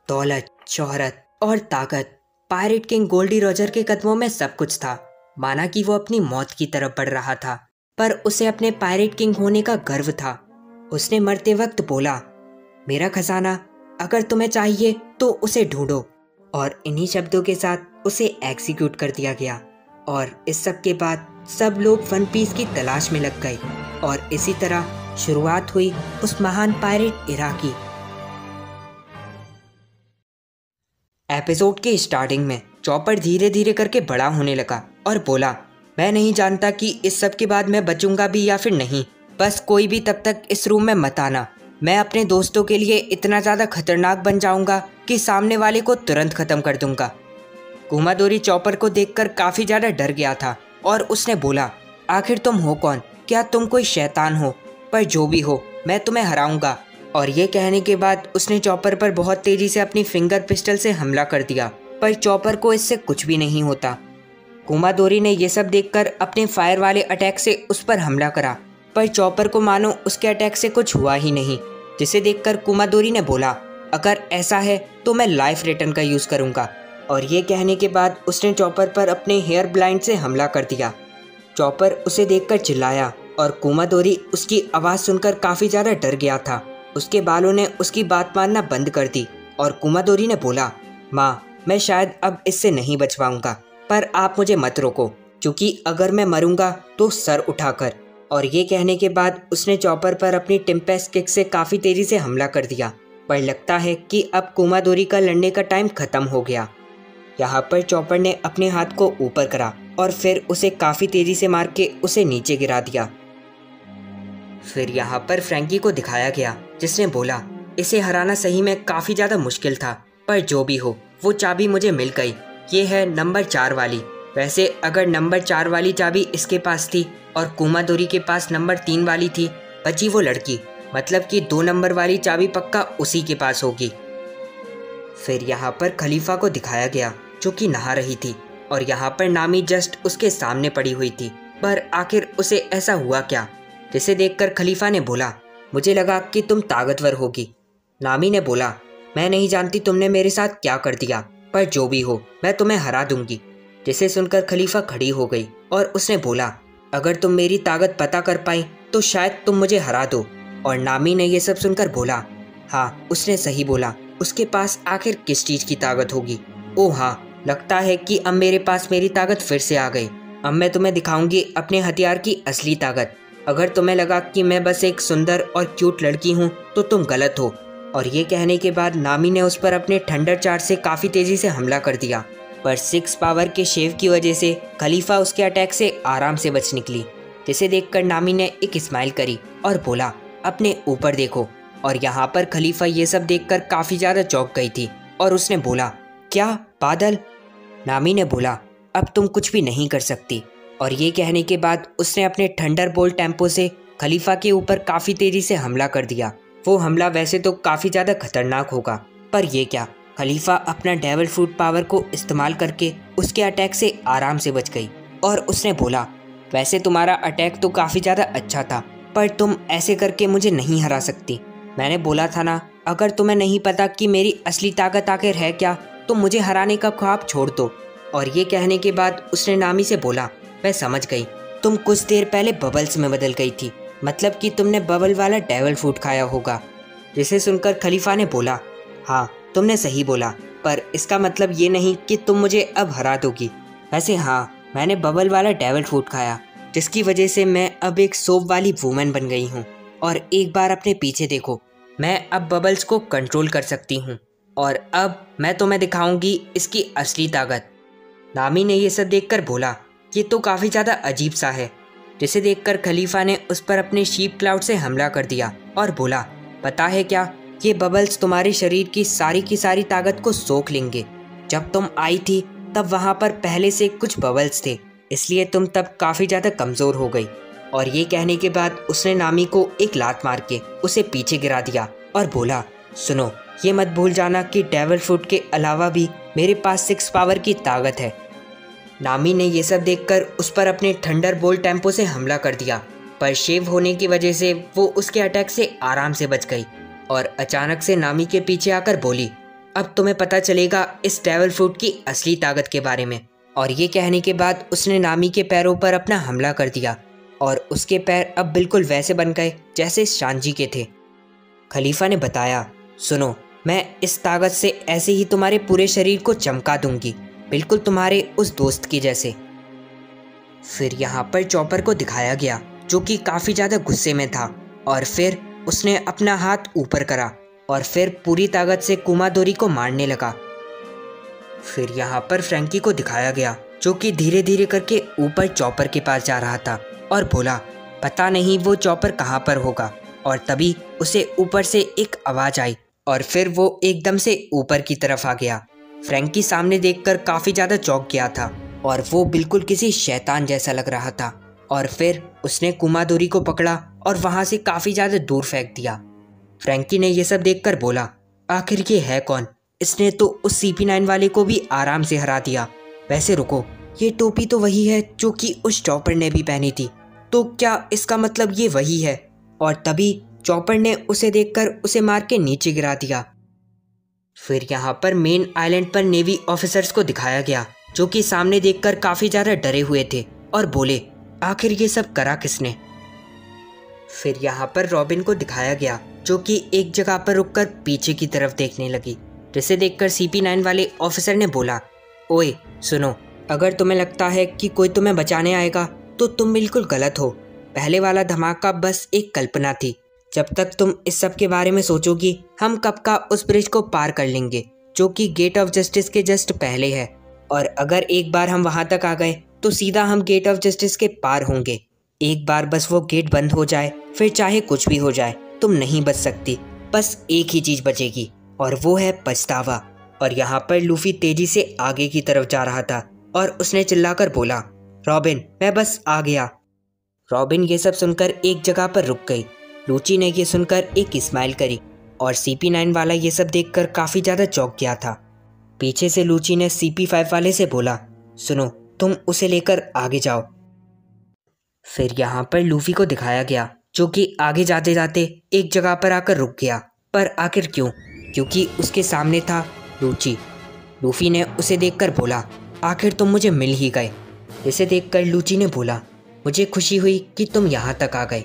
दौलत, शोहरत और ताकत। पायरेट किंग गोल्डी रोजर के कदमों में सब कुछ था। माना कि वो अपनी मौत की तरफ बढ़ रहा था, पर उसे अपने पायरेट किंग होने का गर्व था। उसने मरते वक्त बोला, मेरा खजाना अगर तुम्हें चाहिए तो उसे ढूंढो। और इन्हीं शब्दों के साथ उसे एग्जीक्यूट कर दिया गया। और इस सब के बाद सब लोग वन पीस की तलाश में लग गए और इसी तरह शुरुआत हुई उस महान पायरेट इरा की। एपिसोड के स्टार्टिंग में चॉपर धीरे धीरे करके बड़ा होने लगा और बोला, मैं नहीं जानता कि इस सब के बाद मैं बचूंगा भी या फिर नहीं। बस कोई भी तब तक इस रूम में मत आना। मैं अपने दोस्तों के लिए इतना ज़्यादा खतरनाक बन जाऊंगा कि सामने वाले को तुरंत ख़त्म कर दूंगा। कुमादोरी चॉपर को देखकर काफ़ी ज़्यादा डर गया था और उसने बोला, आखिर तुम हो कौन? क्या तुम कोई शैतान हो? पर जो भी हो, मैं तुम्हें हराऊंगा। और ये कहने के बाद उसने चॉपर पर बहुत तेज़ी से अपनी फिंगर पिस्टल से हमला कर दिया, पर चॉपर को इससे कुछ भी नहीं होता। कुमादोरी ने यह सब देखकर अपने फायर वाले अटैक से उस पर हमला करा, पर चॉपर को मानो उसके अटैक से कुछ हुआ ही नहीं। जिसे देखकर कुमादोरी ने बोला, अगर ऐसा है तो मैं लाइफ रिटर्न का यूज़ करूँगा। और ये कहने के बाद उसने चॉपर पर अपने हेयर ब्लाइंड से हमला कर दिया। चॉपर उसे देखकर चिल्लाया और कुमादोरी उसकी आवाज़ सुनकर काफ़ी ज़्यादा डर गया था। उसके बालों ने उसकी बात मानना बंद कर दी और कुमादोरी ने बोला, माँ, मैं शायद अब इससे नहीं बच पाऊंगा, पर आप मुझे मत रोको, क्योंकि अगर मैं मरूंगा तो सर उठाकर। और ये कहने के बाद उसने चॉपर पर अपनी टिम्पेस्ट किक से काफ़ी तेज़ी से हमला कर दिया। पर लगता है कि अब कुमादोरी का लड़ने का टाइम ख़त्म हो गया। यहाँ पर चॉपर ने अपने हाथ को ऊपर करा और फिर उसे काफ़ी तेज़ी से मार के उसे नीचे गिरा दिया। फिर यहाँ पर फ्रैंकी को दिखाया गया, जिसने बोला, इसे हराना सही में काफ़ी ज़्यादा मुश्किल था, पर जो भी हो वो चाबी मुझे मिल गई। ये है नंबर 4 वाली। वैसे अगर नंबर 4 वाली चाबी इसके पास थी और कुमादोरी के पास नंबर 3 वाली थी, बची वो लड़की, मतलब कि 2 नंबर वाली चाबी पक्का उसी के पास होगी। फिर यहाँ पर खलीफा को दिखाया गया, जो कि नहा रही थी और यहाँ पर नामी जस्ट उसके सामने पड़ी हुई थी। पर आखिर उसे ऐसा हुआ क्या? जिसे देखकर खलीफा ने बोला, मुझे लगा कि तुम ताकतवर होगी। नामी ने बोला, मैं नहीं जानती तुमने मेरे साथ क्या कर दिया, पर जो भी हो मैं तुम्हें हरा दूंगी। जिसे सुनकर खलीफा खड़ी हो गई और उसने बोला, अगर तुम मेरी ताकत पता कर पाई तो शायद तुम मुझे हरा दो। और नामी ने यह सब सुनकर बोला, हाँ, उसने सही बोला, उसके पास आखिर किस चीज़ की ताकत होगी? ओह हाँ, लगता है कि अब मेरे पास मेरी ताकत फिर से आ गई। अब मैं तुम्हें दिखाऊंगी अपने हथियार की असली ताकत। अगर तुम्हें लगा कि मैं बस एक सुंदर और क्यूट लड़की हूँ तो तुम गलत हो। और ये कहने के बाद नामी ने उस पर अपने थंडर चार्ज से काफ़ी तेज़ी से हमला कर दिया, पर 6 पावर के शेव की वजह से खलीफा उसके अटैक से आराम से बच निकली। जिसे देखकर नामी ने एक स्माइल करी और बोला, अपने ऊपर देखो। और यहाँ पर खलीफा ये सब देखकर काफ़ी ज़्यादा चौंक गई थी और उसने बोला, क्या बादल? नामी ने बोला, अब तुम कुछ भी नहीं कर सकती। और ये कहने के बाद उसने अपने थंडर बोल्ट टेम्पो से खलीफा के ऊपर काफ़ी तेज़ी से हमला कर दिया। वो हमला वैसे तो काफ़ी ज़्यादा खतरनाक होगा, पर ये क्या, खलीफा अपना डेविल फ्रूट पावर को इस्तेमाल करके उसके अटैक से आराम से बच गई। और उसने बोला, वैसे तुम्हारा अटैक तो काफ़ी ज़्यादा अच्छा था, पर तुम ऐसे करके मुझे नहीं हरा सकती। मैंने बोला था ना, अगर तुम्हें नहीं पता कि मेरी असली ताकत आखिर है क्या, तो मुझे हराने का ख्वाब छोड़ दो। और ये कहने के बाद उसने नामी से बोला, मैं समझ गई, तुम कुछ देर पहले बबल्स में बदल गई थी, मतलब कि तुमने बबल वाला डेविल फ्रूट खाया होगा। जिसे सुनकर खलीफा ने बोला, हाँ, तुमने सही बोला, पर इसका मतलब ये नहीं कि तुम मुझे अब हरा दोगी। वैसे हाँ, मैंने बबल वाला डेविल फ्रूट खाया, जिसकी वजह से मैं अब एक सोप वाली वूमेन बन गई हूँ। और एक बार अपने पीछे देखो, मैं अब बबल्स को कंट्रोल कर सकती हूँ और अब मैं तुम्हें दिखाऊंगी इसकी असली ताकत। नामी ने ये सब देखकर बोला, ये तो काफ़ी ज़्यादा अजीब सा है। जिसे देखकर खलीफा ने उस पर अपने शीप क्लाउड से हमला कर दिया और बोला, पता है क्या, ये बबल्स तुम्हारे शरीर की सारी ताकत को सोख लेंगे। जब तुम आई थी तब वहाँ पर पहले से कुछ बबल्स थे, इसलिए तुम तब काफ़ी ज़्यादा कमज़ोर हो गई। और ये कहने के बाद उसने नामी को एक लात मार के उसे पीछे गिरा दिया और बोला, सुनो, ये मत भूल जाना कि डेविल फ्रूट के अलावा भी मेरे पास 6 पावर की ताकत है। नामी ने ये सब देखकर उस पर अपने थंडर बोल्ट टेम्पो से हमला कर दिया, पर शेव होने की वजह से वो उसके अटैक से आराम से बच गई। और अचानक से नामी के पीछे आकर बोली, अब तुम्हें पता चलेगा इस डेविल फ्रूट की असली ताकत के बारे में। और ये कहने के बाद उसने नामी के पैरों पर अपना हमला कर दिया और उसके पैर अब बिल्कुल वैसे बन गए जैसे शांजी के थे। खलीफा ने बताया, सुनो, मैं इस ताकत से ऐसे ही तुम्हारे पूरे शरीर को चमका दूंगी, बिल्कुल तुम्हारे उस दोस्त की जैसे। फिर यहाँ पर चॉपर को दिखाया गया जो कि काफ़ी ज़्यादा गुस्से में था और फिर उसने अपना हाथ ऊपर करा और फिर पूरी ताकत से कुमादोरी को मारने लगा। फिर यहाँ पर फ्रैंकी को दिखाया गया जो कि धीरे धीरे करके ऊपर चॉपर के पास जा रहा था और बोला, पता नहीं वो चॉपर कहाँ पर होगा। और तभी उसे ऊपर से एक आवाज़ आई और फिर वो एकदम से ऊपर की तरफ आ गया। फ्रैंकी सामने देखकर काफ़ी ज़्यादा चौंक गया था और वो बिल्कुल किसी शैतान जैसा लग रहा था। और फिर उसने कुमादोरी को पकड़ा और वहाँ से काफ़ी ज़्यादा दूर फेंक दिया। फ्रैंकी ने यह सब देखकर बोला, आखिर ये है कौन? इसने तो उस CP9 वाले को भी आराम से हरा दिया। वैसे रुको, ये टोपी तो वही है जो कि उस चॉपर ने भी पहनी थी, तो क्या इसका मतलब ये वही है? और तभी चॉपर ने उसे देखकर उसे मार के नीचे गिरा दिया। फिर यहाँ पर मेन आइलैंड पर नेवी ऑफिसर्स को दिखाया गया जो कि सामने देखकर काफ़ी ज़्यादा डरे हुए थे और बोले, आखिर ये सब करा किसने? फिर यहाँ पर रॉबिन को दिखाया गया जो कि एक जगह पर रुककर पीछे की तरफ देखने लगी, जिसे देखकर CP9 वाले ऑफिसर ने बोला, ओए सुनो, अगर तुम्हें लगता है कि कोई तुम्हें बचाने आएगा तो तुम बिल्कुल गलत हो। पहले वाला धमाका बस एक कल्पना थी। जब तक तुम इस सब के बारे में सोचोगी, हम कब का उस ब्रिज को पार कर लेंगे जो कि गेट ऑफ जस्टिस के जस्ट पहले है। और अगर एक बार हम वहां तक आ गए तो सीधा हम गेट ऑफ जस्टिस के पार होंगे। एक बार बस वो गेट बंद हो जाए, फिर चाहे कुछ भी हो जाए, तुम नहीं बच सकती। बस एक ही चीज़ बचेगी और वो है पछतावा। और यहाँ पर लूफी तेजी से आगे की तरफ जा रहा था और उसने चिल्लाकर बोला, रॉबिन, मैं बस आ गया। रॉबिन ये सब सुनकर एक जगह पर रुक गई। लूची ने ये सुनकर एक स्माइल करी और CP9 वाला ये सब देखकर काफ़ी ज़्यादा चौंक गया था। पीछे से लूची ने CP5 वाले से बोला, सुनो, तुम उसे लेकर आगे जाओ। फिर यहाँ पर लूफी को दिखाया गया जो कि आगे जाते जाते एक जगह पर आकर रुक गया। पर आखिर क्यों? क्योंकि उसके सामने था लूची। लूफी ने उसे देखकर बोला, आखिर तुम मुझे मिल ही गए। इसे देखकर लूची ने बोला, मुझे खुशी हुई कि तुम यहाँ तक आ गए।